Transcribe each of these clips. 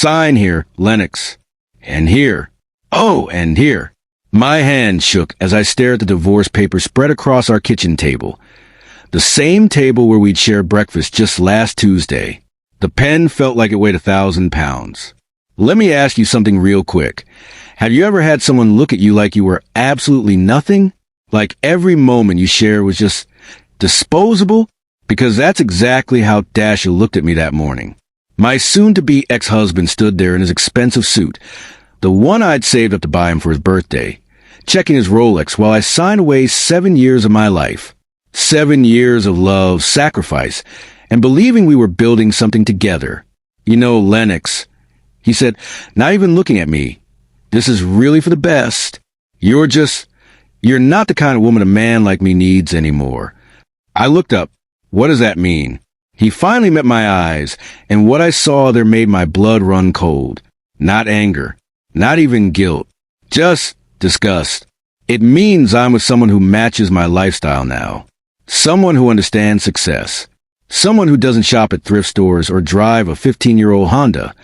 Sign here, Lennox. And here. Oh, and here. My hand shook as I stared at the divorce papers spread across our kitchen table. The same table where we'd shared breakfast just last Tuesday. The pen felt like it weighed 1,000 pounds. Let me ask you something real quick. Have you ever had someone look at you like you were absolutely nothing? Like every moment you shared was just disposable? Because that's exactly how Dashiell looked at me that morning. My soon-to-be ex-husband stood there in his expensive suit, the one I'd saved up to buy him for his birthday, checking his Rolex while I signed away 7 years of my life. 7 years of love, sacrifice, and believing we were building something together. You know, Lennox, he said, not even looking at me, this is really for the best. You're not the kind of woman a man like me needs anymore. I looked up. What does that mean? He finally met my eyes, and what I saw there made my blood run cold. Not anger, not even guilt, just disgust. It means I'm with someone who matches my lifestyle now. Someone who understands success. Someone who doesn't shop at thrift stores or drive a 15-year-old Honda.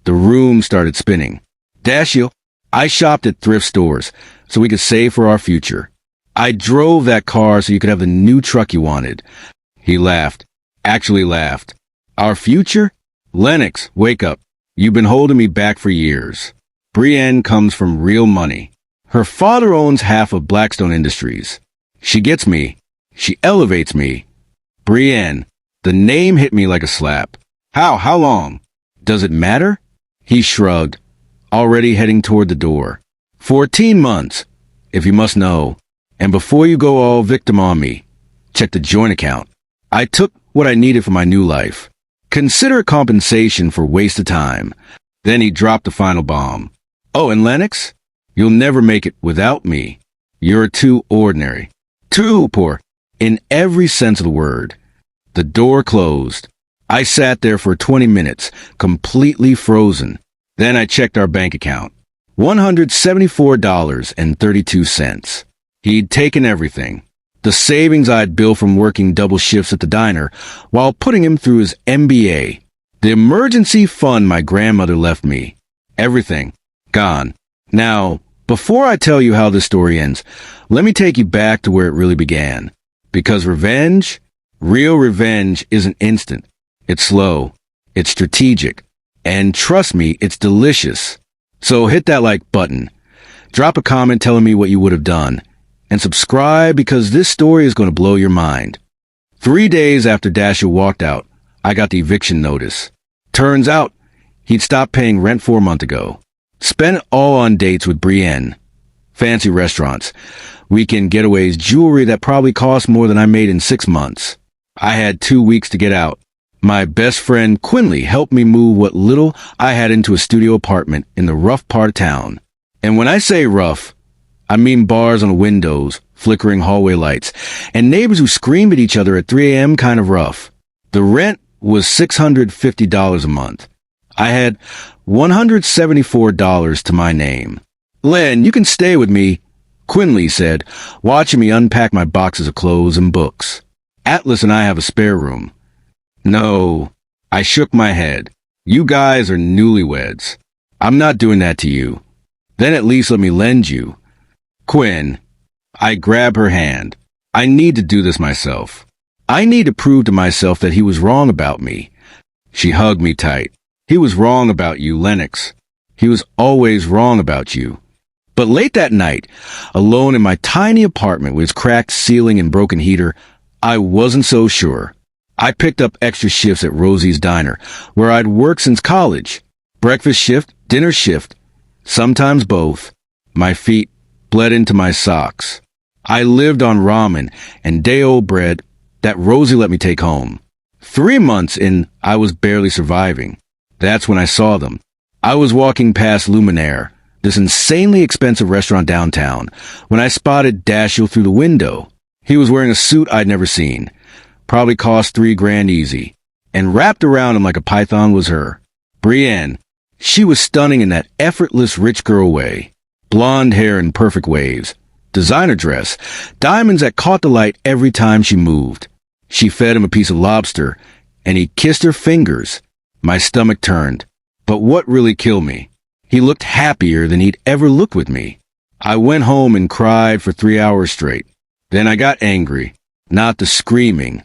The room started spinning. Dashiell, I shopped at thrift stores so we could save for our future. I drove that car so you could have the new truck you wanted. He laughed. Actually laughed. Our future? Lennox, wake up. You've been holding me back for years. Brienne comes from real money. Her father owns half of Blackstone Industries. She gets me. She elevates me. Brienne. The name hit me like a slap. How long? Does it matter? He shrugged, already heading toward the door. 14 months, if you must know. And before you go all victim on me, check the joint account. I took what I needed for my new life. Consider it compensation for wasted time. Then he dropped the final bomb. Oh, and Lennox, you'll never make it without me. You're too ordinary. Too poor, in every sense of the word. The door closed. I sat there for 20 minutes, completely frozen. Then I checked our bank account. $174.32. He'd taken everything. The savings I'd built from working double shifts at the diner while putting him through his MBA. The emergency fund my grandmother left me. Everything. Gone. Now, before I tell you how this story ends, let me take you back to where it really began. Because revenge, real revenge, isn't instant. It's slow. It's strategic. And trust me, it's delicious. So hit that like button. Drop a comment telling me what you would have done. And subscribe because this story is going to blow your mind. 3 days after Dashiell walked out, I got the eviction notice. Turns out, he'd stopped paying rent 4 months ago. Spent it all on dates with Brienne. Fancy restaurants, weekend getaways, jewelry that probably cost more than I made in 6 months. I had 2 weeks to get out. My best friend Quinley helped me move what little I had into a studio apartment in the rough part of town. And when I say rough, I mean bars on the windows, flickering hallway lights, and neighbors who screamed at each other at 3 a.m. kind of rough. The rent was $650 a month. I had $174 to my name. Len, you can stay with me, Quinley said, watching me unpack my boxes of clothes and books. Atlas and I have a spare room. No, I shook my head. You guys are newlyweds. I'm not doing that to you. Then at least let me lend you. Quinn, I grab her hand. I need to do this myself. I need to prove to myself that he was wrong about me. She hugged me tight. He was wrong about you, Lennox. He was always wrong about you. But late that night, alone in my tiny apartment with its cracked ceiling and broken heater, I wasn't so sure. I picked up extra shifts at Rosie's Diner, where I'd worked since college. Breakfast shift, dinner shift, sometimes both. My feet bled into my socks. I lived on ramen and day-old bread that Rosie let me take home. 3 months in, I was barely surviving. That's when I saw them. I was walking past Luminaire, this insanely expensive restaurant downtown, when I spotted Dashiell through the window. He was wearing a suit I'd never seen. Probably cost $3,000 easy. And wrapped around him like a python was her. Brienne. She was stunning in that effortless rich girl way. Blonde hair in perfect waves. Designer dress. Diamonds that caught the light every time she moved. She fed him a piece of lobster, and he kissed her fingers. My stomach turned. But what really killed me? He looked happier than he'd ever looked with me. I went home and cried for 3 hours straight. Then I got angry. Not the screaming.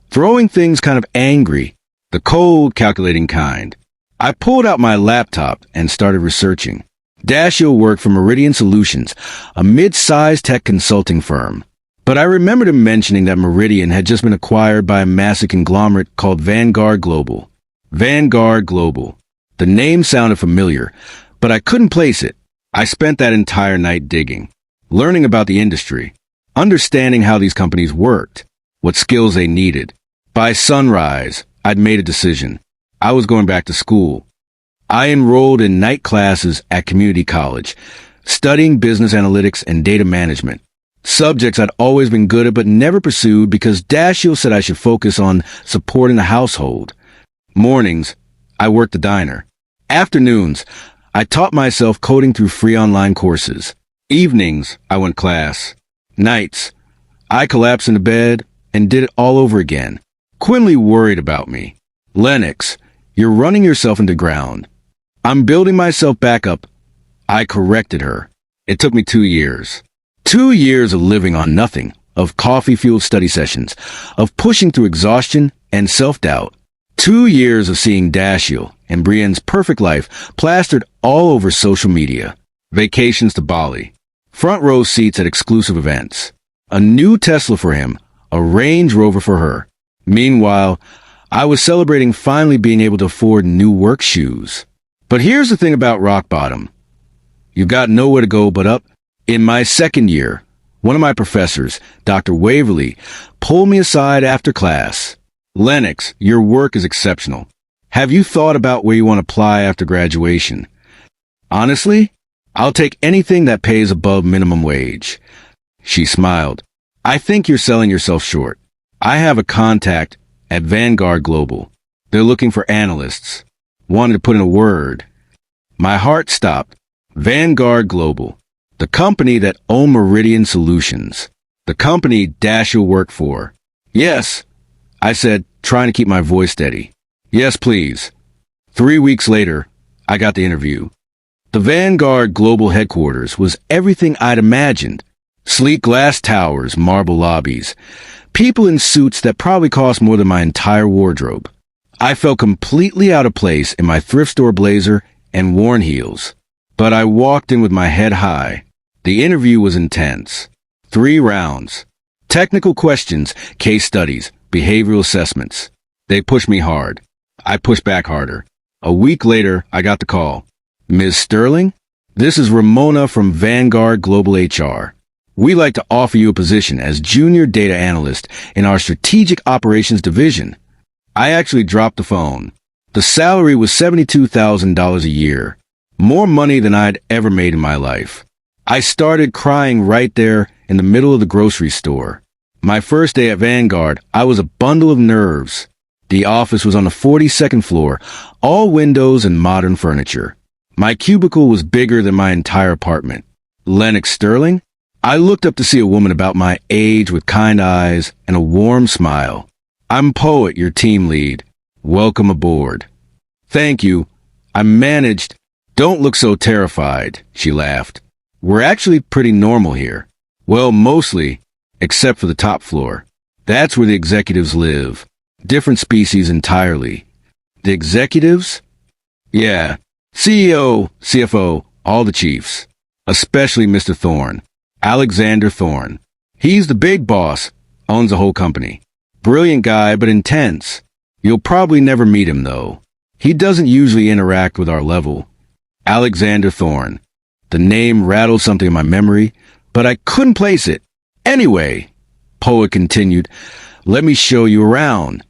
Throwing things kind of angry. The cold, calculating kind. I pulled out my laptop and started researching. Dashiell worked for Meridian Solutions, a mid-sized tech consulting firm. But I remembered him mentioning that Meridian had just been acquired by a massive conglomerate called Vanguard Global. Vanguard Global. The name sounded familiar, but I couldn't place it. I spent that entire night digging, learning about the industry, understanding how these companies worked, what skills they needed. By sunrise, I'd made a decision. I was going back to school. I enrolled in night classes at community college, studying business analytics and data management, subjects I'd always been good at but never pursued because Dashiell said I should focus on supporting the household. Mornings, I worked the diner. Afternoons, I taught myself coding through free online courses. Evenings, I went class. Nights, I collapsed into bed and did it all over again. Quinley worried about me. Lennox, you're running yourself into ground. I'm building myself back up. I corrected her. It took me 2 years. 2 years of living on nothing, of coffee-fueled study sessions, of pushing through exhaustion and self-doubt. 2 years of seeing Dashiell and Brienne's perfect life plastered all over social media. Vacations to Bali. Front row seats at exclusive events. A new Tesla for him, a Range Rover for her. Meanwhile, I was celebrating finally being able to afford new work shoes. But here's the thing about rock bottom. You've got nowhere to go but up. In my second year, one of my professors, Dr. Waverly, pulled me aside after class. Lennox, your work is exceptional. Have you thought about where you want to apply after graduation? Honestly, I'll take anything that pays above minimum wage. She smiled. I think you're selling yourself short. I have a contact at Vanguard Global. They're looking for analysts. Wanted to put in a word. My heart stopped. Vanguard Global. The company that owned Meridian Solutions. The company Dashiell worked for. Yes, I said, trying to keep my voice steady. Yes, please. 3 weeks later, I got the interview. The Vanguard Global headquarters was everything I'd imagined. Sleek glass towers, marble lobbies, people in suits that probably cost more than my entire wardrobe. I felt completely out of place in my thrift store blazer and worn heels. But I walked in with my head high. The interview was intense. 3 rounds. Technical questions, case studies, behavioral assessments. They pushed me hard. I pushed back harder. A week later, I got the call. Ms. Sterling, this is Ramona from Vanguard Global HR. We'd like to offer you a position as junior data analyst in our strategic operations division. I actually dropped the phone. The salary was $72,000 a year. More money than I'd ever made in my life. I started crying right there in the middle of the grocery store. My first day at Vanguard, I was a bundle of nerves. The office was on the 42nd floor, all windows and modern furniture. My cubicle was bigger than my entire apartment. Lennox Sterling? I looked up to see a woman about my age with kind eyes and a warm smile. I'm Poet, your team lead. Welcome aboard. Thank you. I managed. Don't look so terrified, she laughed. We're actually pretty normal here. Well, mostly, except for the top floor. That's where the executives live. Different species entirely. The executives? Yeah. CEO, CFO, all the chiefs. Especially Mr. Thorne. Alexander Thorne. He's the big boss, owns the whole company. Brilliant guy, but intense. You'll probably never meet him, though. He doesn't usually interact with our level. Alexander Thorne. The name rattled something in my memory, but I couldn't place it. Anyway, Poet continued, let me show you around.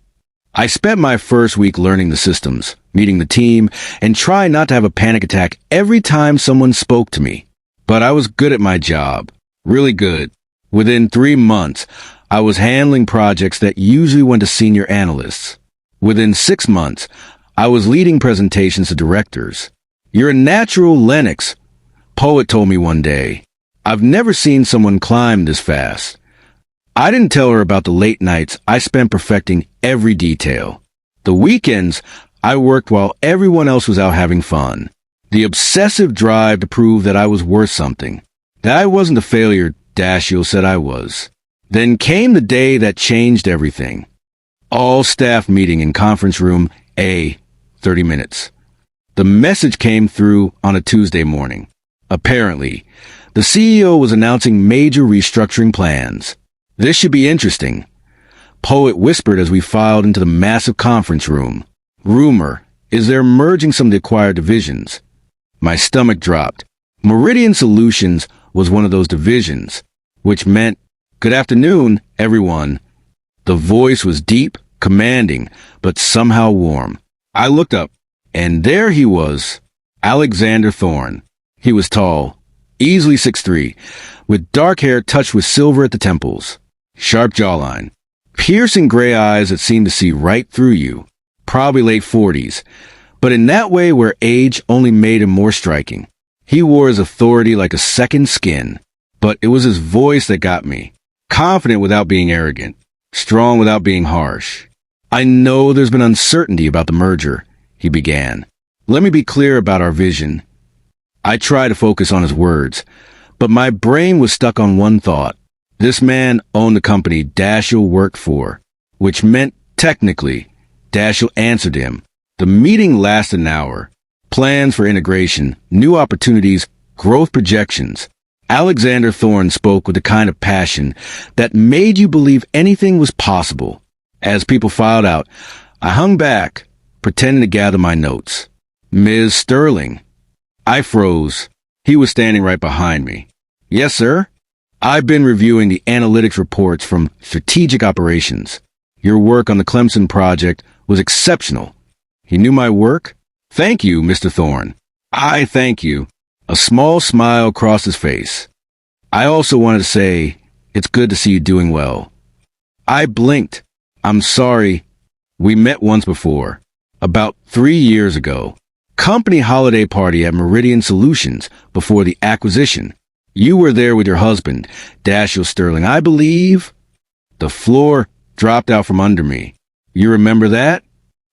I spent my first week learning the systems, meeting the team, and trying not to have a panic attack every time someone spoke to me. But I was good at my job. Really good. Within 3 months, I was handling projects that usually went to senior analysts. Within 6 months, I was leading presentations to directors. You're a natural, Lennox, Poet told me one day. I've never seen someone climb this fast. I didn't tell her about the late nights I spent perfecting every detail. The weekends, I worked while everyone else was out having fun. The obsessive drive to prove that I was worth something. That I wasn't the failure Dashiell said I was. Then came the day that changed everything. All staff meeting in conference room A, 30 minutes. The message came through on a Tuesday morning. Apparently, the CEO was announcing major restructuring plans. This should be interesting. Poet whispered as we filed into the massive conference room. Rumor is they're merging some of the acquired divisions. My stomach dropped. Meridian Solutions was one of those divisions, which meant, "Good afternoon, everyone." The voice was deep, commanding, but somehow warm. I looked up, and there he was, Alexander Thorne. He was tall, easily 6'3", with dark hair touched with silver at the temples, sharp jawline, piercing gray eyes that seemed to see right through you, probably late 40s, but in that way where age only made him more striking. He wore his authority like a second skin, but it was his voice that got me. Confident without being arrogant, strong without being harsh. "I know there's been uncertainty about the merger," he began. "Let me be clear about our vision." I tried to focus on his words, but my brain was stuck on one thought. This man owned the company Dashiell worked for, which meant, technically, Dashiell answered him. The meeting lasted an hour. Plans for integration, new opportunities, growth projections. Alexander Thorne spoke with the kind of passion that made you believe anything was possible. As people filed out, I hung back, pretending to gather my notes. "Ms. Sterling." I froze. He was standing right behind me. "Yes, sir? I've been reviewing the analytics reports from strategic operations. Your work on the Clemson project was exceptional." He knew my work? "Thank you, Mr. Thorne." "I thank you." A small smile crossed his face. "I also wanted to say, it's good to see you doing well." I blinked. "I'm sorry. We met once before. About 3 years ago. Company holiday party at Meridian Solutions before the acquisition. You were there with your husband, Dashiell Sterling, I believe." The floor dropped out from under me. "You remember that?"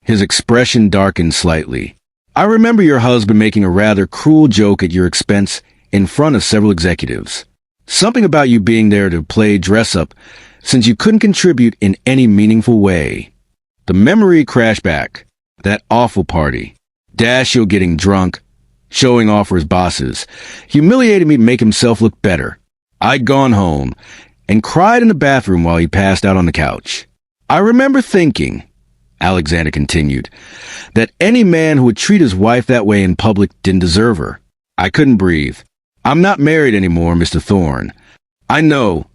His expression darkened slightly. "I remember your husband making a rather cruel joke at your expense in front of several executives. Something about you being there to play dress-up since you couldn't contribute in any meaningful way." The memory crashed back. That awful party. Dashiell getting drunk, showing off for his bosses, humiliated me to make himself look better. I'd gone home and cried in the bathroom while he passed out on the couch. "I remember thinking," Alexander continued, "that any man who would treat his wife that way in public didn't deserve her. I couldn't breathe. I'm not married anymore, Mr. Thorne. I know."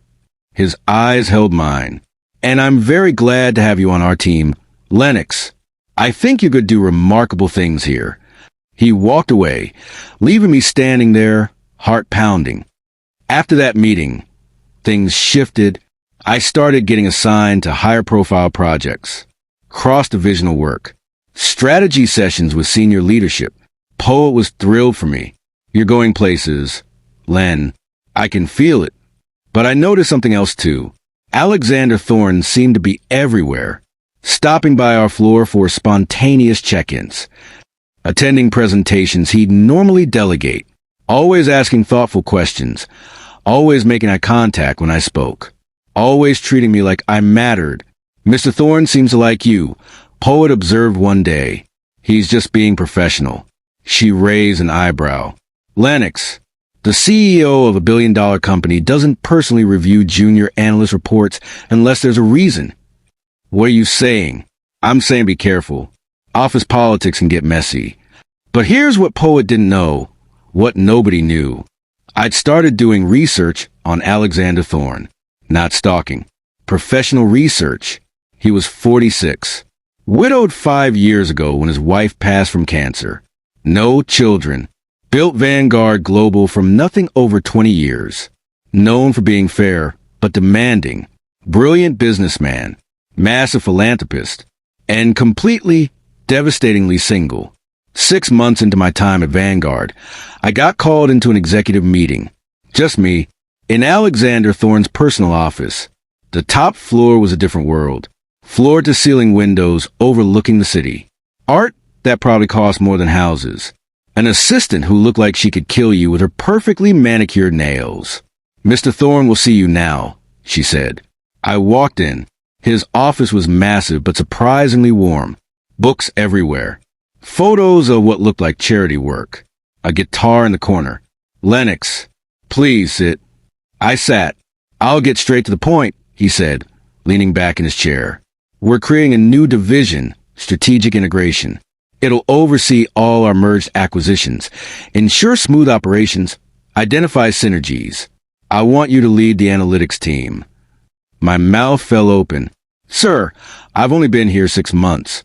His eyes held mine. "And I'm very glad to have you on our team, Lennox. I think you could do remarkable things here." He walked away, leaving me standing there, heart pounding. After that meeting, things shifted. I started getting assigned to higher profile projects, cross-divisional work, strategy sessions with senior leadership. Poet was thrilled for me. "You're going places, Len. I can feel it." But I noticed something else too. Alexander Thorne seemed to be everywhere, stopping by our floor for spontaneous check-ins, attending presentations he'd normally delegate, always asking thoughtful questions, always making eye contact when I spoke, always treating me like I mattered. "Mr. Thorne seems to like you," Poet observed one day. "He's just being professional." She raised an eyebrow. "Lennox, the CEO of a billion-dollar company doesn't personally review junior analyst reports unless there's a reason." "What are you saying?" "I'm saying be careful. Office politics can get messy." But here's what Poet didn't know, what nobody knew. I'd started doing research on Alexander Thorne. Not stalking. Professional research. He was 46. Widowed 5 years ago when his wife passed from cancer. No children. Built Vanguard Global from nothing over 20 years. Known for being fair, but demanding. Brilliant businessman. Massive philanthropist. And completely, devastatingly single. 6 months into my time at Vanguard, I got called into an executive meeting. Just me, in Alexander Thorne's personal office. The top floor was a different world. Floor-to-ceiling windows overlooking the city. Art That probably cost more than houses. An assistant who looked like she could kill you with her perfectly manicured nails. Mr. Thorne will see you now, she said. I walked in. His office was massive but surprisingly warm. Books everywhere. Photos of what looked like charity work. A guitar in the corner. Lennox, please sit. I sat. I'll get straight to the point, he said, leaning back in his chair. We're creating a new division, strategic integration. It'll oversee all our merged acquisitions, ensure smooth operations, identify synergies. I want you to lead the analytics team. My mouth fell open. Sir, I've only been here 6 months.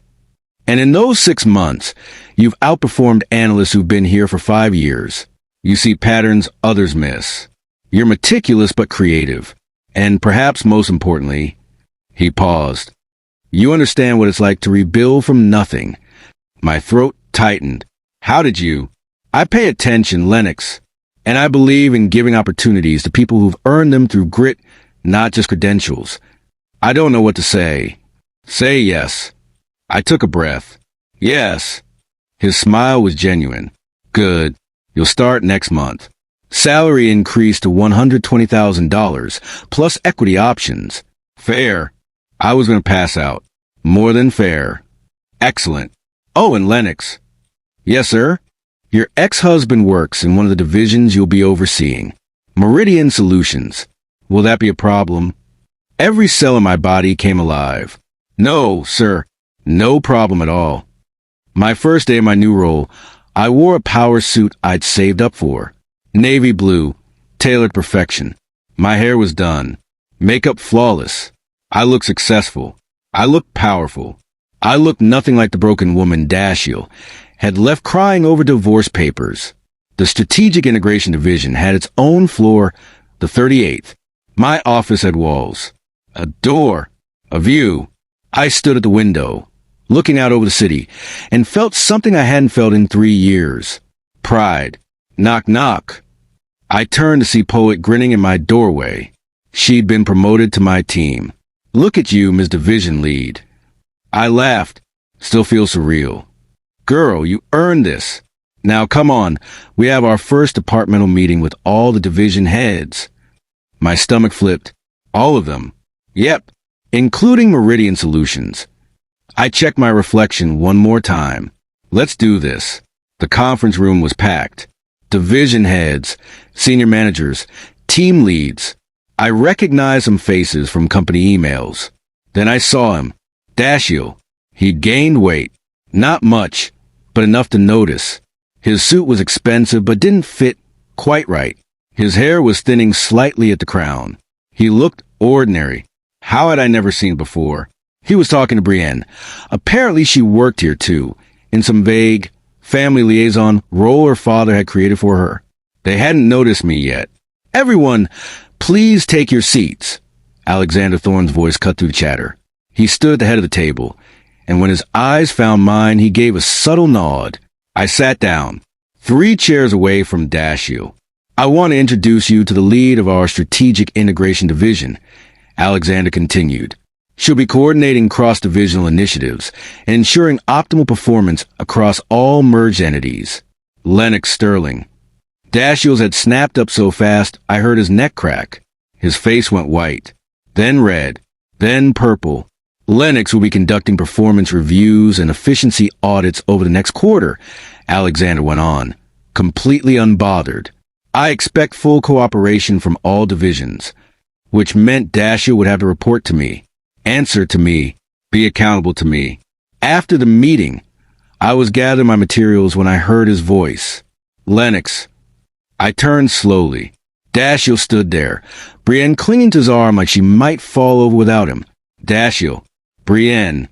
And in those 6 months, you've outperformed analysts who've been here for 5 years. You see patterns others miss. You're meticulous but creative. And perhaps most importantly, he paused. You understand what it's like to rebuild from nothing. My throat tightened. How did you? I pay attention, Lennox. And I believe in giving opportunities to people who've earned them through grit, not just credentials. I don't know what to say. Say yes. I took a breath. Yes. His smile was genuine. Good. You'll start next month. Salary increased to $120,000, plus equity options. Fair. I was going to pass out. More than fair. Excellent. Oh, and Lennox. Yes, sir? Your ex-husband works in one of the divisions you'll be overseeing. Meridian Solutions. Will that be a problem? Every cell in my body came alive. No, sir. No problem at all. My first day in my new role, I wore a power suit I'd saved up for. Navy blue, tailored perfection. My hair was done. Makeup flawless. I looked successful. I looked powerful. I looked nothing like the broken woman Dashiell had left crying over divorce papers. The Strategic Integration Division had its own floor, the 38th. My office had walls. A door. A view. I stood at the window, looking out over the city, and felt something I hadn't felt in 3 years. Pride. Knock, knock. I turned to see Poet grinning in my doorway. She'd been promoted to my team. Look at you, Ms. Division Lead. I laughed. Still feel surreal. Girl, you earned this. Now come on, we have our first departmental meeting with all the division heads. My stomach flipped. All of them. Yep, including Meridian Solutions. I checked my reflection one more time. Let's do this. The conference room was packed. Division heads, senior managers, team leads. I recognized some faces from company emails. Then I saw him. Dashiell. He'd gained weight. Not much, but enough to notice. His suit was expensive but didn't fit quite right. His hair was thinning slightly at the crown. He looked ordinary. How had I never seen it before? He was talking to Brienne. Apparently she worked here too, in some vague family liaison role her father had created for her. They hadn't noticed me yet. Everyone, please take your seats. Alexander Thorne's voice cut through the chatter. He stood at the head of the table, and when his eyes found mine, he gave a subtle nod. I sat down, 3 chairs away from Dashiell. I want to introduce you to the lead of our Strategic Integration Division, Alexander continued. She'll be coordinating cross-divisional initiatives and ensuring optimal performance across all merged entities. Lennox Sterling. Dashiell's had snapped up so fast I heard his neck crack. His face went white, then red, then purple. Lennox will be conducting performance reviews and efficiency audits over the next quarter, Alexander went on, completely unbothered. I expect full cooperation from all divisions, which meant Dashiell would have to report to me, answer to me, be accountable to me. After the meeting, I was gathering my materials when I heard his voice. Lennox. I turned slowly. Dashiell stood there, Brienne clinging to his arm like she might fall over without him. Dashiell. Brienne.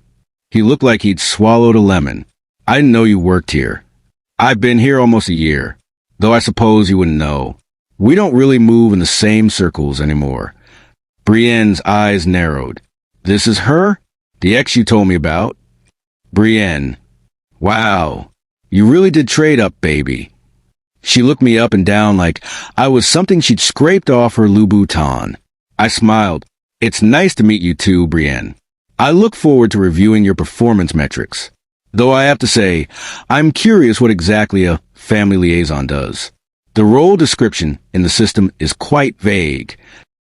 He looked like he'd swallowed a lemon. I didn't know you worked here. I've been here almost a year, though I suppose you wouldn't know. We don't really move in the same circles anymore. Brienne's eyes narrowed. This is her? The ex you told me about? Brienne. Wow. You really did trade up, baby. She looked me up and down like I was something she'd scraped off her Louboutin. I smiled. It's nice to meet you too, Brienne. I look forward to reviewing your performance metrics. Though I have to say, I'm curious what exactly a family liaison does. The role description in the system is quite vague.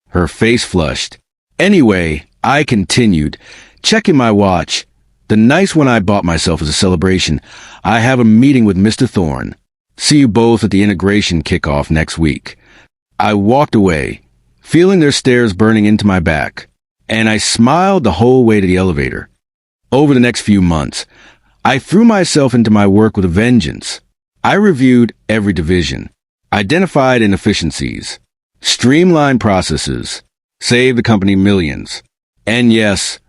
Her face flushed. Anyway, I continued, checking my watch. The nice one I bought myself as a celebration. I have a meeting with Mr. Thorne. See you both at the integration kickoff next week. I walked away, feeling their stares burning into my back, and I smiled the whole way to the elevator. Over the next few months, I threw myself into my work with a vengeance. I reviewed every division, identified inefficiencies, streamlined processes, saved the company millions. And yes,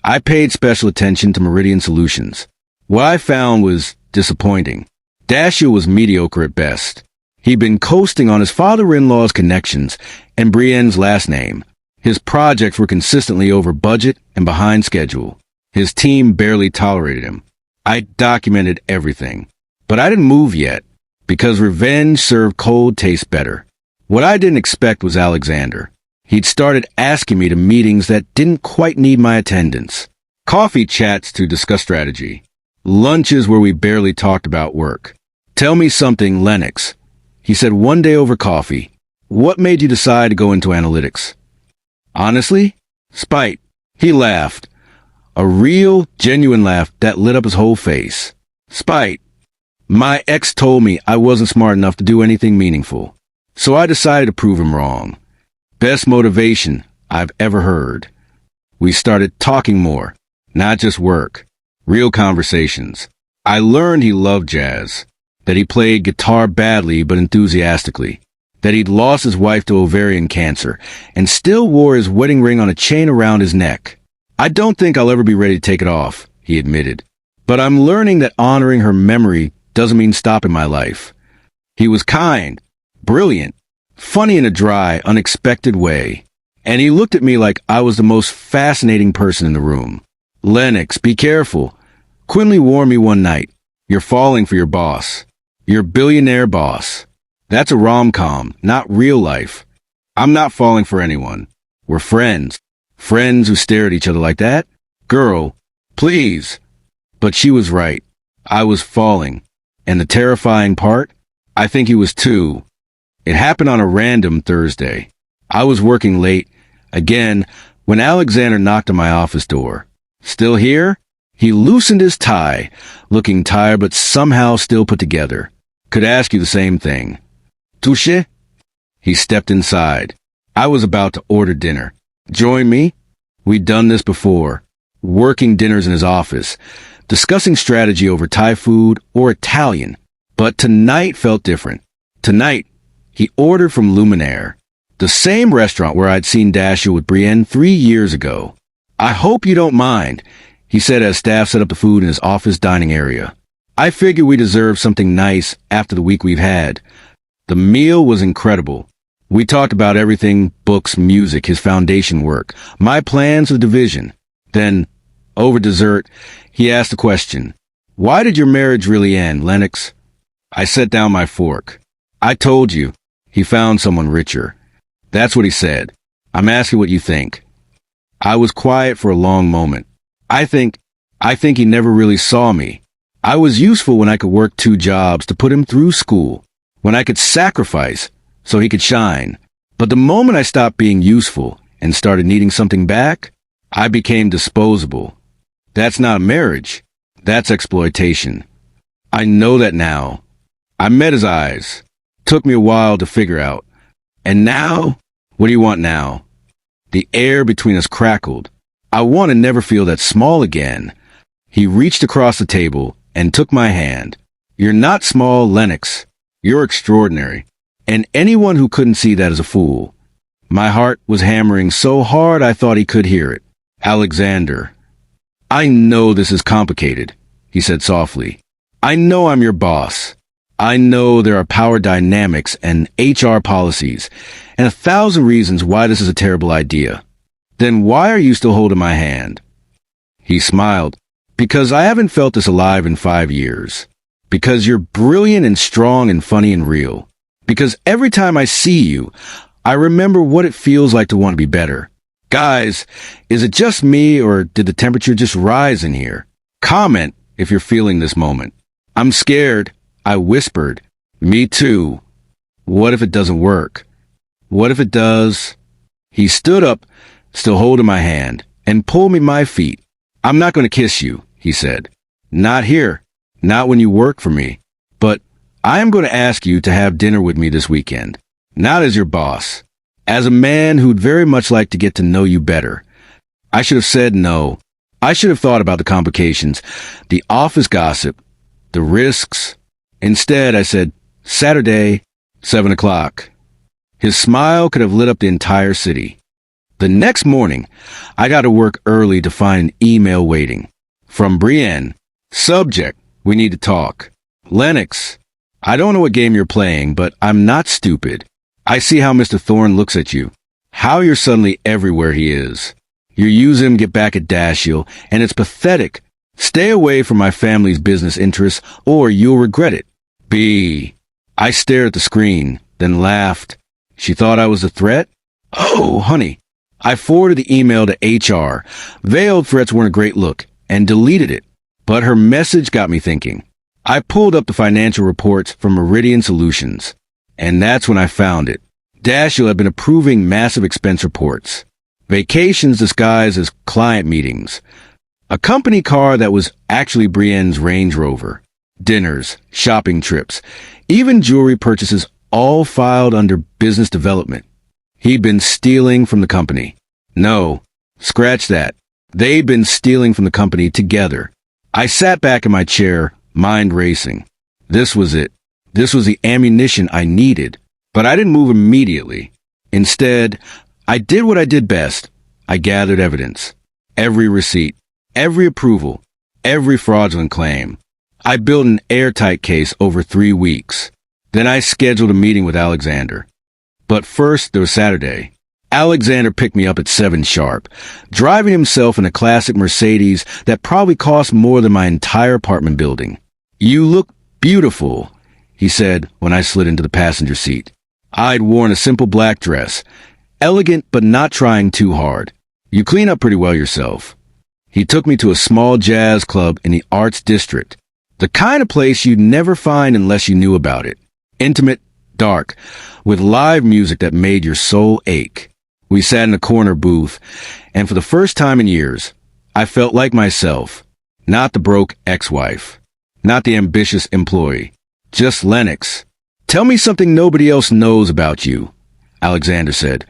I paid special attention to Meridian Solutions. What I found was disappointing. Dashiell was mediocre at best. He'd been coasting on his father-in-law's connections and Brienne's last name. His projects were consistently over budget and behind schedule. His team barely tolerated him. I documented everything. But I didn't move yet, because revenge served cold taste better. What I didn't expect was Alexander. He'd started asking me to meetings that didn't quite need my attendance. Coffee chats to discuss strategy. Lunches where we barely talked about work. Tell me something, Lennox. He said one day over coffee. What made you decide to go into analytics? Honestly? Spite. He laughed. A real, genuine laugh that lit up his whole face. Spite. My ex told me I wasn't smart enough to do anything meaningful. So I decided to prove him wrong. Best motivation I've ever heard. We started talking more, not just work, real conversations. I learned he loved jazz, that he played guitar badly but enthusiastically, that he'd lost his wife to ovarian cancer and still wore his wedding ring on a chain around his neck. I don't think I'll ever be ready to take it off, he admitted. But I'm learning that honoring her memory doesn't mean stopping my life. He was kind, brilliant, funny in a dry, unexpected way. And he looked at me like I was the most fascinating person in the room. Lennox, be careful. Quinley warned me one night. You're falling for your boss. Your billionaire boss. That's a rom-com, not real life. I'm not falling for anyone. We're friends. Friends who stare at each other like that? Girl, please. But she was right. I was falling. And the terrifying part? I think he was too. It happened on a random Thursday. I was working late, again, when Alexander knocked on my office door. Still here? He loosened his tie, looking tired but somehow still put together. Could ask you the same thing. Touché? He stepped inside. I was about to order dinner. Join me? We'd done this before. Working dinners in his office, discussing strategy over Thai food or Italian. But tonight felt different. Tonight, he ordered from Luminaire, the same restaurant where I'd seen Dashiell with Brienne 3 years ago. I hope you don't mind, he said as staff set up the food in his office dining area. I figure we deserve something nice after the week we've had. The meal was incredible. We talked about everything, books, music, his foundation work, my plans for the division. Then, over dessert, he asked a question. Why did your marriage really end, Lennox? I set down my fork. I told you. He found someone richer. That's what he said. I'm asking what you think. I was quiet for a long moment. I think he never really saw me. I was useful when I could work 2 jobs to put him through school, when I could sacrifice so he could shine. But the moment I stopped being useful and started needing something back, I became disposable. That's not marriage. That's exploitation. I know that now. I met his eyes. Took me a while to figure out. And now? What do you want now? The air between us crackled. I want to never feel that small again. He reached across the table and took my hand. You're not small, Lennox. You're extraordinary. And anyone who couldn't see that is a fool. My heart was hammering so hard I thought he could hear it. Alexander. I know this is complicated, he said softly. I know I'm your boss. I know there are power dynamics and HR policies and 1,000 reasons why this is a terrible idea. Then why are you still holding my hand? He smiled. Because I haven't felt this alive in 5 years. Because you're brilliant and strong and funny and real. Because every time I see you, I remember what it feels like to want to be better. Guys, is it just me or did the temperature just rise in here? Comment if you're feeling this moment. I'm scared, I whispered. Me too. What if it doesn't work? What if it does? He stood up, still holding my hand, and pulled me my feet. I'm not going to kiss you, he said. Not here. Not when you work for me. But I am going to ask you to have dinner with me this weekend. Not as your boss. As a man who'd very much like to get to know you better. I should have said no. I should have thought about the complications, the office gossip, the risks. Instead, I said, Saturday, 7 o'clock. His smile could have lit up the entire city. The next morning, I got to work early to find an email waiting. From Brienne. Subject, we need to talk. Lennox, I don't know what game you're playing, but I'm not stupid. I see how Mr. Thorne looks at you. How you're suddenly everywhere he is. You use him, get back at Dashiell, and it's pathetic. Stay away from my family's business interests, or you'll regret it. B. I stared at the screen, then laughed. She thought I was a threat? Oh, honey. I forwarded the email to HR. Veiled threats weren't a great look, and deleted it. But her message got me thinking. I pulled up the financial reports from Meridian Solutions, and that's when I found it. Dashiell had been approving massive expense reports. Vacations disguised as client meetings. A company car that was actually Brienne's Range Rover. Dinners, shopping trips, even jewelry purchases, all filed under business development. He'd been stealing from the company. No, scratch that. They'd been stealing from the company together. I sat back in my chair, mind racing. This was it. This was the ammunition I needed. But I didn't move immediately. Instead, I did what I did best. I gathered evidence. Every receipt, every approval, every fraudulent claim. I built an airtight case over 3 weeks. Then I scheduled a meeting with Alexander. But first, there was Saturday. Alexander picked me up at 7 sharp, driving himself in a classic Mercedes that probably cost more than my entire apartment building. You look beautiful, he said when I slid into the passenger seat. I'd worn a simple black dress, elegant but not trying too hard. You clean up pretty well yourself. He took me to a small jazz club in the Arts District, the kind of place you'd never find unless you knew about it. Intimate, dark, with live music that made your soul ache. We sat in a corner booth, and for the first time in years, I felt like myself. Not the broke ex-wife. Not the ambitious employee. Just Lennox. Tell me something nobody else knows about you, Alexander said,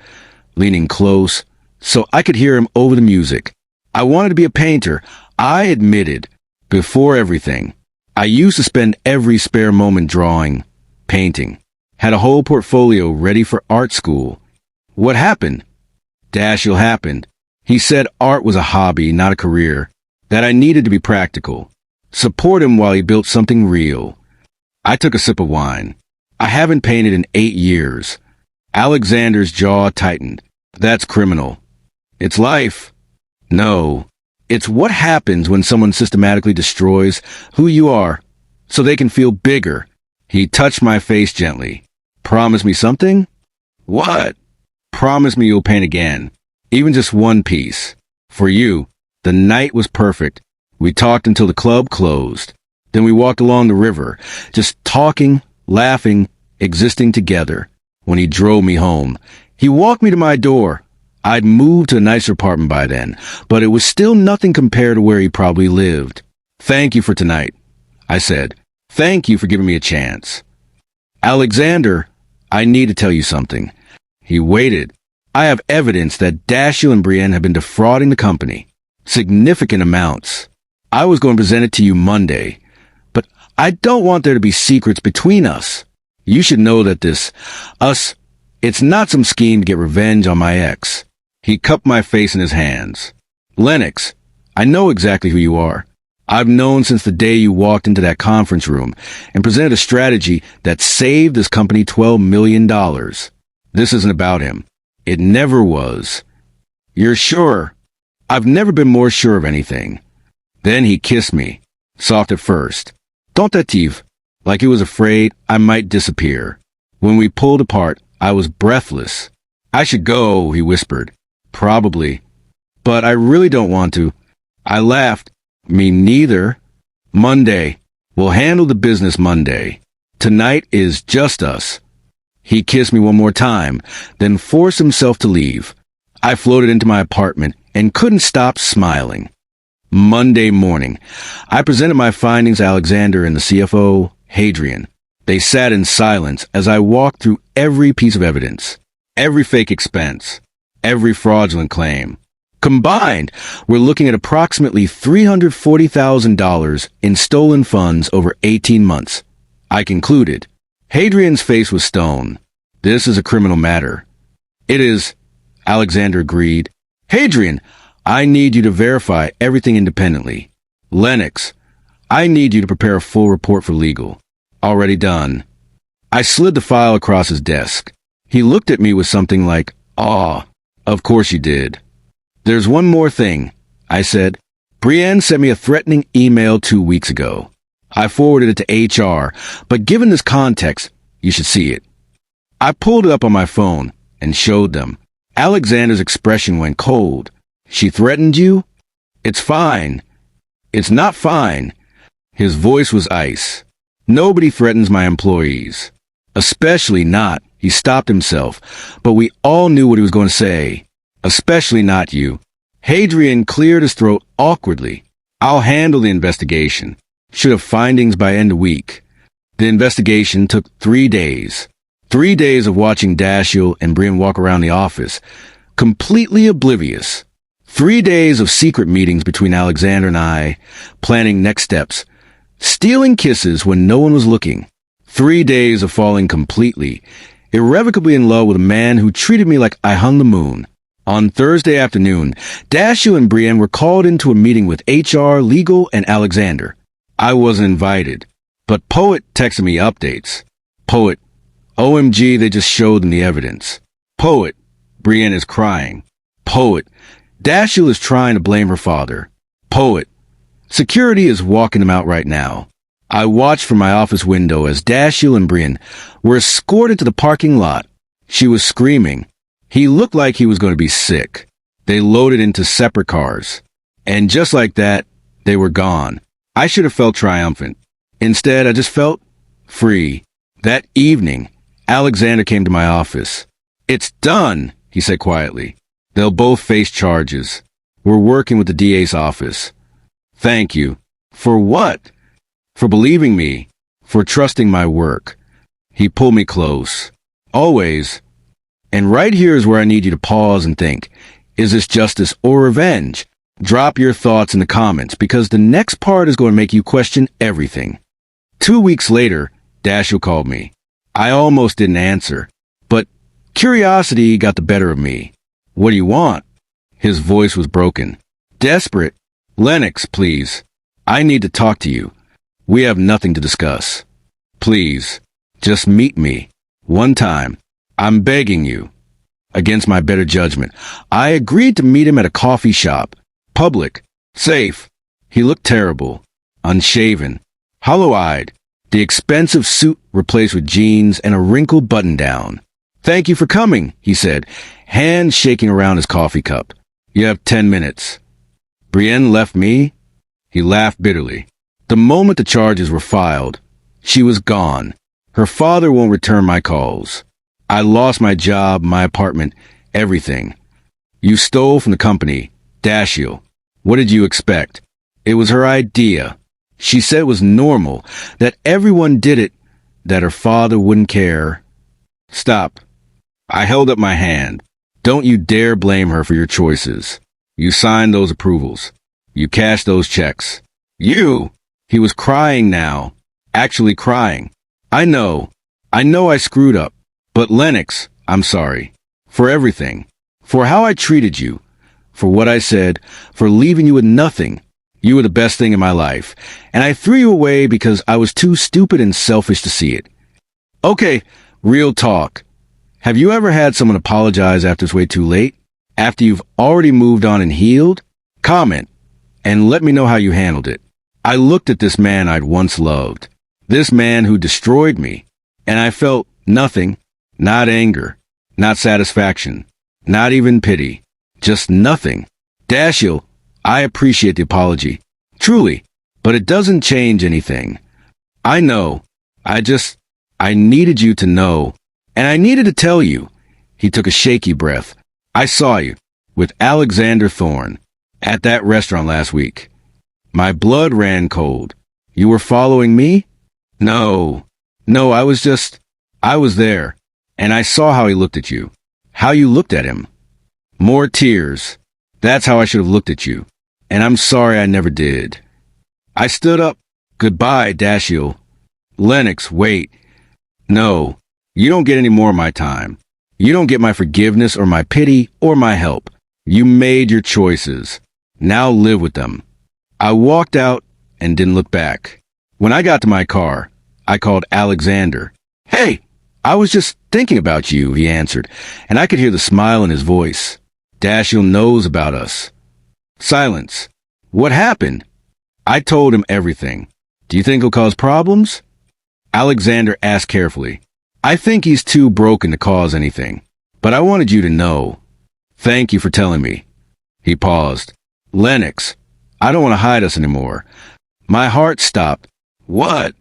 leaning close so I could hear him over the music. I wanted to be a painter, I admitted, before everything. I used to spend every spare moment drawing, painting. Had a whole portfolio ready for art school. What happened? Dashiell happened. He said art was a hobby, not a career. That I needed to be practical. Support him while he built something real. I took a sip of wine. I haven't painted in 8 years. Alexander's jaw tightened. That's criminal. It's life. No. It's what happens when someone systematically destroys who you are so they can feel bigger. He touched my face gently. Promise me something? What? Promise me you'll paint again. Even just one piece. For you. The night was perfect. We talked until the club closed. Then we walked along the river, just talking, laughing, existing together. When he drove me home, he walked me to my door. I'd moved to a nicer apartment by then, but it was still nothing compared to where he probably lived. Thank you for tonight, I said. Thank you for giving me a chance. Alexander, I need to tell you something. He waited. I have evidence that Dashiell and Brienne have been defrauding the company. Significant amounts. I was going to present it to you Monday. But I don't want there to be secrets between us. You should know that it's not some scheme to get revenge on my ex. He cupped my face in his hands. Lennox, I know exactly who you are. I've known since the day you walked into that conference room and presented a strategy that saved this company $12 million. This isn't about him. It never was. You're sure? I've never been more sure of anything. Then he kissed me, soft at first. Tentative, like he was afraid I might disappear. When we pulled apart, I was breathless. I should go, he whispered. Probably. But I really don't want to. I laughed. Me neither. Monday. We'll handle the business Monday. Tonight is just us. He kissed me one more time, then forced himself to leave. I floated into my apartment and couldn't stop smiling. Monday morning, I presented my findings to Alexander and the CFO, Hadrian. They sat in silence as I walked through every piece of evidence, every fake expense, every fraudulent claim. Combined, we're looking at approximately $340,000 in stolen funds over 18 months. I concluded. Hadrian's face was stone. This is a criminal matter. It is, Alexander agreed. Hadrian, I need you to verify everything independently. Lennox, I need you to prepare a full report for legal. Already done. I slid the file across his desk. He looked at me with something like, awe. Of course you did. There's one more thing, I said. Brienne sent me a threatening email 2 weeks ago. I forwarded it to HR, but given this context, you should see it. I pulled it up on my phone and showed them. Alexander's expression went cold. She threatened you? It's fine. It's not fine. His voice was ice. Nobody threatens my employees. Especially not. He stopped himself, but we all knew what he was going to say. Especially not you. Hadrian cleared his throat awkwardly. I'll handle the investigation. Should have findings by end of week. The investigation took 3 days. 3 days of watching Dashiell and Brienne walk around the office, completely oblivious. 3 days of secret meetings between Alexander and I, planning next steps, stealing kisses when no one was looking. 3 days of falling completely, irrevocably in love with a man who treated me like I hung the moon. On Thursday afternoon, Dashiell and Brienne were called into a meeting with HR, legal, and Alexander. I wasn't invited, but Poet texted me updates. Poet, OMG, they just showed them the evidence. Poet, Brienne is crying. Poet, Dashiell is trying to blame her father. Poet, security is walking them out right now. I watched from my office window as Dashiell and Brienne were escorted to the parking lot. She was screaming. He looked like he was going to be sick. They loaded into separate cars. And just like that, they were gone. I should have felt triumphant. Instead, I just felt free. That evening, Alexander came to my office. It's done, he said quietly. They'll both face charges. We're working with the DA's office. Thank you. For what? For believing me. For trusting my work. He pulled me close. Always. And right here is where I need you to pause and think. Is this justice or revenge? Drop your thoughts in the comments because the next part is going to make you question everything. 2 weeks later, Dashiell called me. I almost didn't answer, but curiosity got the better of me. What do you want? His voice was broken. Desperate. Lennox, please. I need to talk to you. We have nothing to discuss. Please, just meet me. One time. I'm begging you. Against my better judgment, I agreed to meet him at a coffee shop. Public. Safe. He looked terrible. Unshaven. Hollow-eyed. The expensive suit replaced with jeans and a wrinkled button-down. Thank you for coming, he said, hands shaking around his coffee cup. You have 10 minutes. Brienne left me? He laughed bitterly. The moment the charges were filed, she was gone. Her father won't return my calls. I lost my job, my apartment, everything. You stole from the company. Dashiell. What did you expect? It was her idea. She said it was normal, that everyone did it, that her father wouldn't care. Stop. I held up my hand. Don't you dare blame her for your choices. You signed those approvals. You cashed those checks. You! He was crying now. Actually crying. I know I screwed up. But Lennox, I'm sorry. For everything. For how I treated you. For what I said. For leaving you with nothing. You were the best thing in my life. And I threw you away because I was too stupid and selfish to see it. Okay, real talk. Have you ever had someone apologize after it's way too late? After you've already moved on and healed? Comment. And let me know how you handled it. I looked at this man I'd once loved. This man who destroyed me. And I felt nothing. Not anger, not satisfaction, not even pity, just nothing. Dashiell, I appreciate the apology. Truly, but it doesn't change anything. I know. I needed you to know, and I needed to tell you." He took a shaky breath. "I saw you, with Alexander Thorne, at that restaurant last week. My blood ran cold. You were following me?" No, I was there, and I saw how he looked at you. How you looked at him. More tears. That's how I should have looked at you, and I'm sorry I never did." I stood up. "Goodbye, Dashiell." "Lennox, wait. No, you don't get any more of my time. You don't get my forgiveness or my pity or my help. You made your choices. Now live with them." I walked out and didn't look back. When I got to my car, I called Alexander. "Hey, I was just thinking about you," he answered, and I could hear the smile in his voice. "Dashiell knows about us." Silence. "What happened?" I told him everything. "Do you think it'll cause problems?" Alexander asked carefully. "I think he's too broken to cause anything, but I wanted you to know. Thank you for telling me." He paused. "Lennox, I don't want to hide us anymore." My heart stopped. "What?"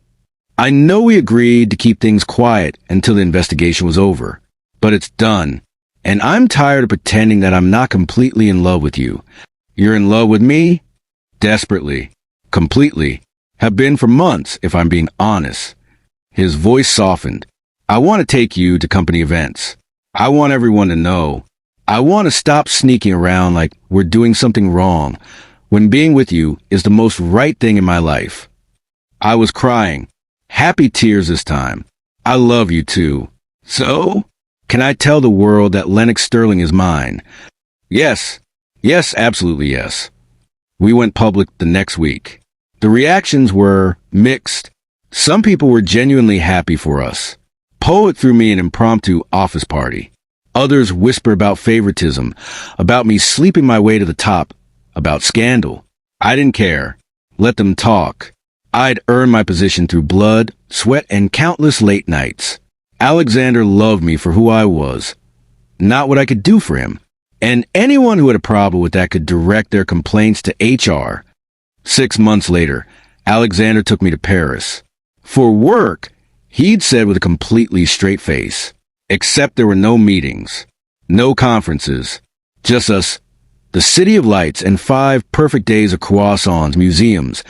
"I know we agreed to keep things quiet until the investigation was over, but it's done, and I'm tired of pretending that I'm not completely in love with you. You're in love with me?" "Desperately. Completely. Have been for months, if I'm being honest." His voice softened. "I want to take you to company events. I want everyone to know. I want to stop sneaking around like we're doing something wrong, when being with you is the most right thing in my life." I was crying. Happy tears this time. "I love you too. So, can I tell the world that Lennox Sterling is mine?" Yes, absolutely yes. We went public the next week. The reactions were mixed. Some people were genuinely happy for us. Poet threw me an impromptu office party. Others whisper about favoritism, about me sleeping my way to the top, about scandal. I didn't care. Let them talk. I'd earned my position through blood, sweat, and countless late nights. Alexander loved me for who I was, not what I could do for him. And anyone who had a problem with that could direct their complaints to HR. 6 months later, Alexander took me to Paris. For work, he'd said with a completely straight face. Except there were no meetings, no conferences, just us, the City of Lights, and 5 perfect days of croissants, museums,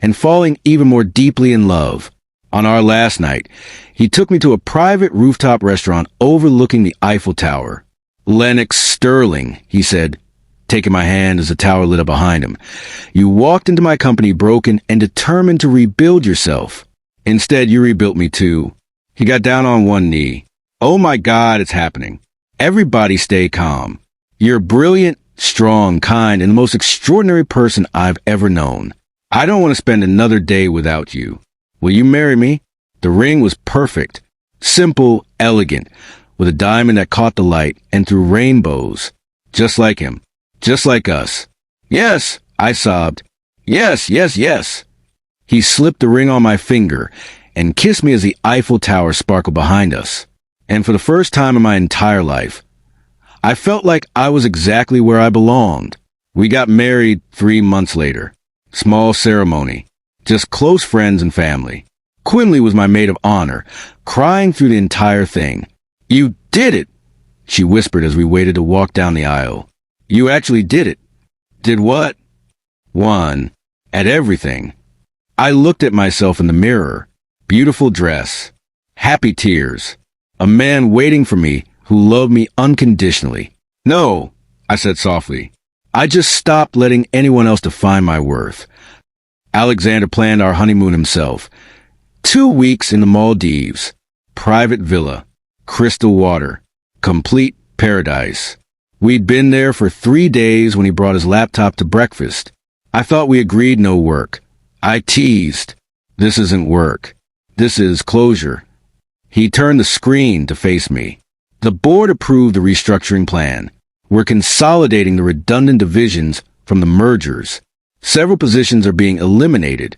and falling even more deeply in love. On our last night, he took me to a private rooftop restaurant overlooking the Eiffel Tower. "Lennox Sterling," he said, taking my hand as the tower lit up behind him. "You walked into my company broken and determined to rebuild yourself. Instead, you rebuilt me too." He got down on one knee. "Oh my God, it's happening. Everybody stay calm. You're brilliant, strong, kind, and the most extraordinary person I've ever known. I don't want to spend another day without you. Will you marry me?" The ring was perfect, simple, elegant, with a diamond that caught the light and threw rainbows. Just like him. Just like us. "Yes," I sobbed. "Yes, yes, yes." He slipped the ring on my finger and kissed me as the Eiffel Tower sparkled behind us. And for the first time in my entire life, I felt like I was exactly where I belonged. We got married 3 months later. Small ceremony. Just close friends and family. Quinley was my maid of honor, crying through the entire thing. "You did it," she whispered as we waited to walk down the aisle. "You actually did it." "Did what?" "Won. At everything." I looked at myself in the mirror. Beautiful dress. Happy tears. A man waiting for me who loved me unconditionally. "No," I said softly. I just stopped letting anyone else define my worth. Alexander planned our honeymoon himself. 2 weeks in the Maldives. Private villa. Crystal water. Complete paradise. We'd been there for 3 days when he brought his laptop to breakfast. I thought we agreed no work. I teased. "This isn't work. This is closure." He turned the screen to face me. "The board approved the restructuring plan. We're consolidating the redundant divisions from the mergers. Several positions are being eliminated."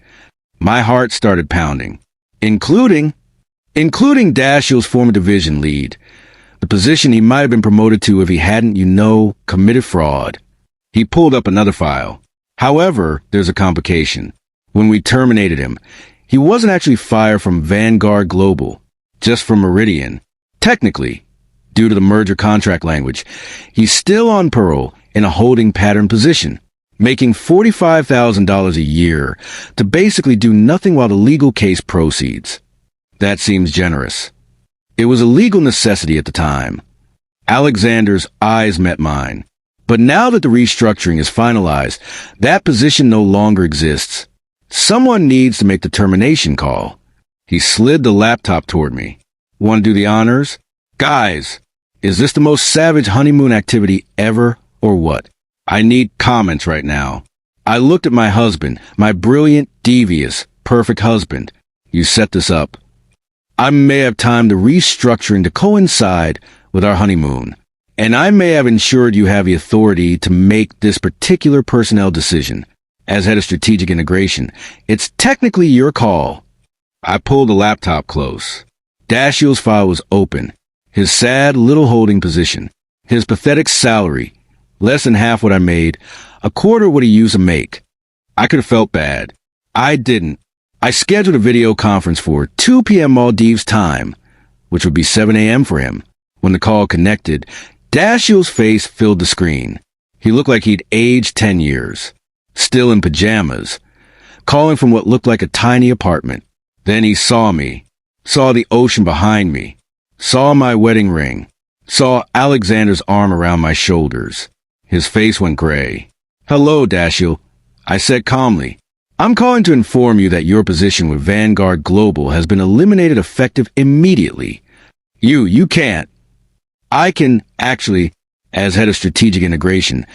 My heart started pounding. Including Dashiell's former division lead. The position he might have been promoted to if he hadn't, committed fraud. He pulled up another file. "However, there's a complication. When we terminated him, he wasn't actually fired from Vanguard Global, just from Meridian. Technically, due to the merger contract language, he's still on parole in a holding pattern position, making $45,000 a year to basically do nothing while the legal case proceeds. That seems generous. It was a legal necessity at the time. Alexander's eyes met mine. But now that the restructuring is finalized, that position no longer exists. Someone needs to make the termination call. He slid the laptop toward me. Want to do the honors? Guys, is this the most savage honeymoon activity ever, or what? I need comments right now. I looked at my husband, my brilliant, devious, perfect husband. You set this up. I may have timed the restructuring to coincide with our honeymoon, and I may have ensured you have the authority to make this particular personnel decision. As head of strategic integration, it's technically your call. I pulled the laptop close. Dashiell's file was open. His sad little holding position. His pathetic salary. Less than half what I made. A quarter what he used to make. I could have felt bad. I didn't. I scheduled a video conference for 2 p.m. Maldives time, which would be 7 a.m. for him. When the call connected, Dashiell's face filled the screen. He looked like he'd aged 10 years. Still in pajamas. Calling from what looked like a tiny apartment. Then he saw me. Saw the ocean behind me. Saw my wedding ring. Saw Alexander's arm around my shoulders. His face went gray. "Hello, Dashiell," I said calmly. "I'm calling to inform you that your position with Vanguard Global has been eliminated effective immediately. You can't. I can, actually, as head of strategic integration.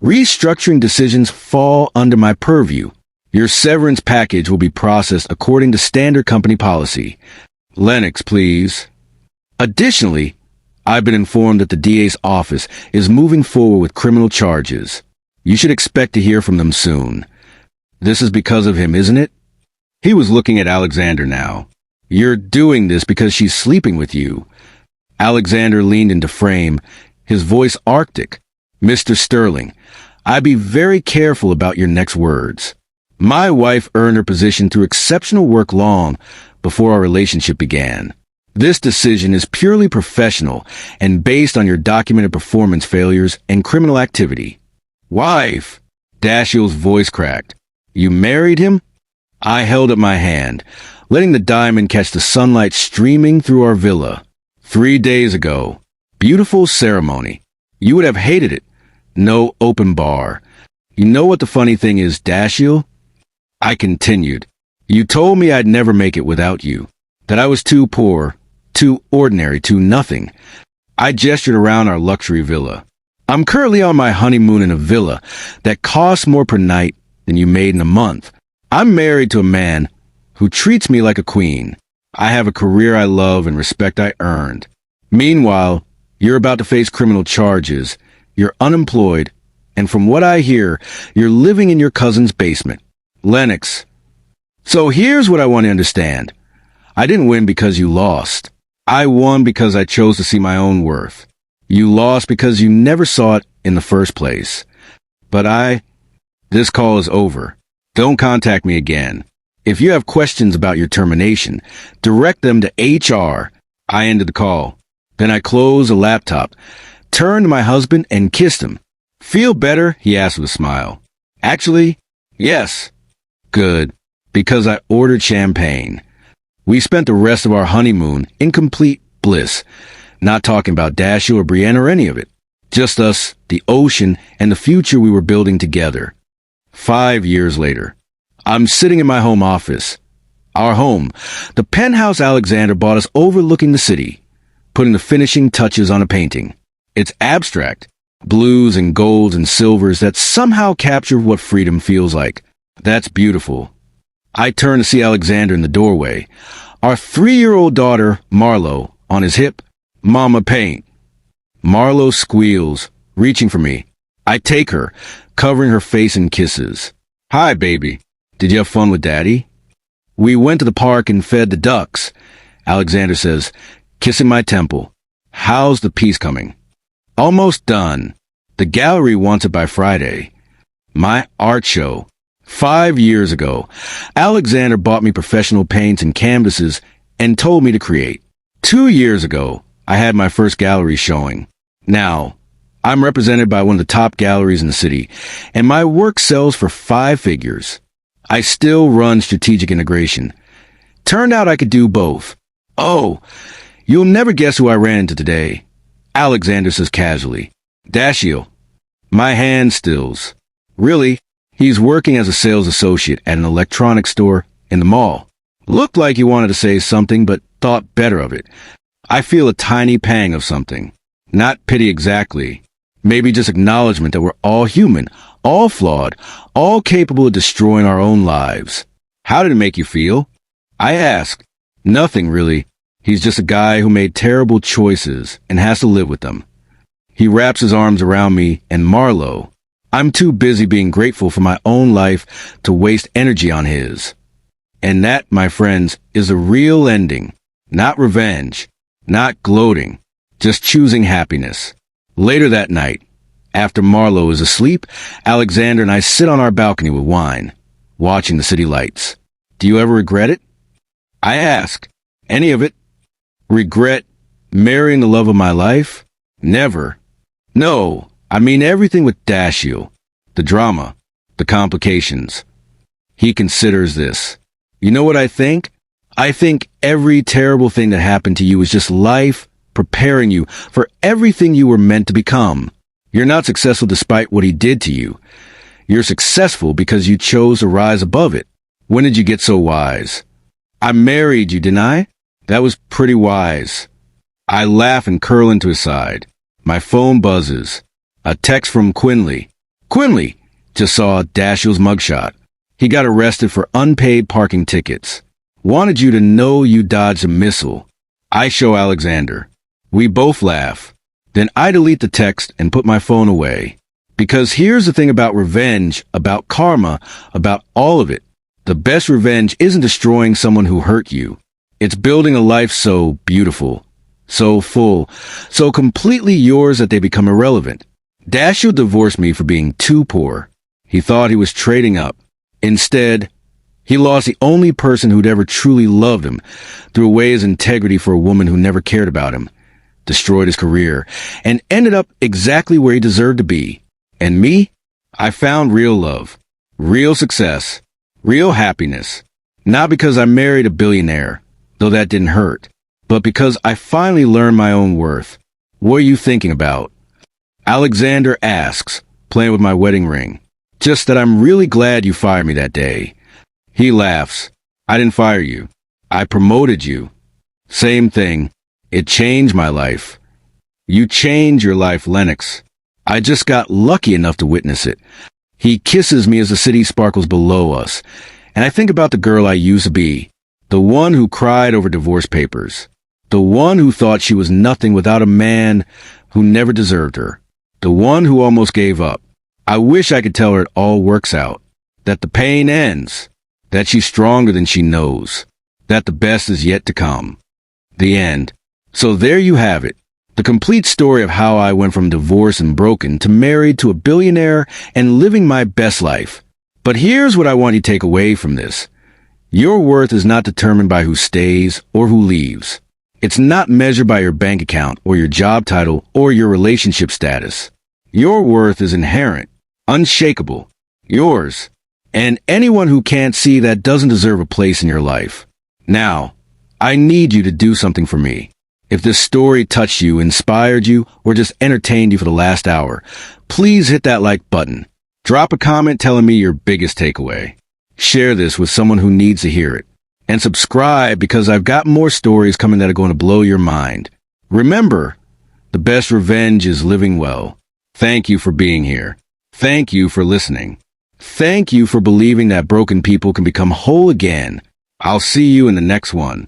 Restructuring decisions fall under my purview. Your severance package will be processed according to standard company policy. Lennox, please." Additionally, I've been informed that the DA's office is moving forward with criminal charges. You should expect to hear from them soon. This is because of him, isn't it? He was looking at Alexander now. You're doing this because she's sleeping with you. Alexander leaned into frame, his voice arctic. Mr. Sterling, I'd be very careful about your next words. My wife earned her position through exceptional work long before our relationship began. This decision is purely professional and based on your documented performance failures and criminal activity. Wife! Dashiell's voice cracked. You married him? I held up my hand, letting the diamond catch the sunlight streaming through our villa. 3 days ago. Beautiful ceremony. You would have hated it. No open bar. You know what the funny thing is, Dashiell? I continued. You told me I'd never make it without you. That I was too poor, too ordinary, too nothing. I gestured around our luxury villa. I'm currently on my honeymoon in a villa that costs more per night than you made in a month. I'm married to a man who treats me like a queen. I have a career I love and respect I earned. Meanwhile, you're about to face criminal charges. You're unemployed, and from what I hear, you're living in your cousin's basement. Lennox. So here's what I want to understand. I didn't win because you lost. I won because I chose to see my own worth. You lost because you never saw it in the first place. But this call is over. Don't contact me again. If you have questions about your termination, direct them to HR. I ended the call. Then I closed the laptop, turned to my husband and kissed him. Feel better? He asked with a smile. Actually, yes. Good, because I ordered champagne. We spent the rest of our honeymoon in complete bliss, not talking about Dashiell or Brienne or any of it. Just us, the ocean, and the future we were building together. 5 years later, I'm sitting in my home office. Our home, the penthouse Alexander bought us overlooking the city, putting the finishing touches on a painting. It's abstract, blues and golds and silvers that somehow capture what freedom feels like. That's beautiful. I turn to see Alexander in the doorway. Our 3-year-old daughter, Marlo, on his hip. Mama, paint. Marlo squeals, reaching for me. I take her, covering her face in kisses. Hi, baby. Did you have fun with Daddy? We went to the park and fed the ducks. Alexander says, kissing my temple. How's the piece coming? Almost done. The gallery wants it by Friday. My art show. 5 years ago, Alexander bought me professional paints and canvases and told me to create. 2 years ago, I had my first gallery showing. Now, I'm represented by one of the top galleries in the city, and my work sells for 5 figures. I still run strategic integration. Turned out I could do both. Oh, you'll never guess who I ran into today. Alexander says casually. Dashiell. My hand stills. Really? He's working as a sales associate at an electronics store in the mall. Looked like he wanted to say something, but thought better of it. I feel a tiny pang of something. Not pity exactly. Maybe just acknowledgement that we're all human, all flawed, all capable of destroying our own lives. How did it make you feel? I asked. Nothing, really. He's just a guy who made terrible choices and has to live with them. He wraps his arms around me and Marlo. I'm too busy being grateful for my own life to waste energy on his. And that, my friends, is a real ending. Not revenge. Not gloating. Just choosing happiness. Later that night, after Marlo is asleep, Alexander and I sit on our balcony with wine, watching the city lights. Do you ever regret it? I ask. Any of it? Regret marrying the love of my life? Never. No, I mean everything with Dashiell. The drama, the complications. He considers this. You know what I think? I think every terrible thing that happened to you is just life preparing you for everything you were meant to become. You're not successful despite what he did to you. You're successful because you chose to rise above it. When did you get so wise? I married you, didn't I? That was pretty wise. I laugh and curl into his side. My phone buzzes. A text from Quinley. Quinley! Just saw Dashiell's mugshot. He got arrested for unpaid parking tickets. Wanted you to know you dodged a missile. I show Alexander. We both laugh. Then I delete the text and put my phone away. Because here's the thing about revenge, about karma, about all of it. The best revenge isn't destroying someone who hurt you. It's building a life so beautiful, so full, so completely yours that they become irrelevant. Dashiell divorced me for being too poor. He thought he was trading up. Instead, he lost the only person who'd ever truly loved him, threw away his integrity for a woman who never cared about him, destroyed his career, and ended up exactly where he deserved to be. And me? I found real love, real success, real happiness. Not because I married a billionaire, though that didn't hurt, but because I finally learned my own worth. What are you thinking about? Alexander asks, playing with my wedding ring. Just that I'm really glad you fired me that day. He laughs. I didn't fire you. I promoted you. Same thing. It changed my life. You changed your life, Lennox. I just got lucky enough to witness it. He kisses me as the city sparkles below us, and I think about the girl I used to be, the one who cried over divorce papers, the one who thought she was nothing without a man who never deserved her, the one who almost gave up. I wish I could tell her it all works out, that the pain ends, that she's stronger than she knows, that the best is yet to come. The end. So there you have it. The complete story of how I went from divorced and broken to married to a billionaire and living my best life. But here's what I want you to take away from this. Your worth is not determined by who stays or who leaves. It's not measured by your bank account or your job title or your relationship status. Your worth is inherent, unshakable, yours. And anyone who can't see that doesn't deserve a place in your life. Now, I need you to do something for me. If this story touched you, inspired you, or just entertained you for the last hour, please hit that like button. Drop a comment telling me your biggest takeaway. Share this with someone who needs to hear it. And subscribe because I've got more stories coming that are going to blow your mind. Remember, the best revenge is living well. Thank you for being here. Thank you for listening. Thank you for believing that broken people can become whole again. I'll see you in the next one.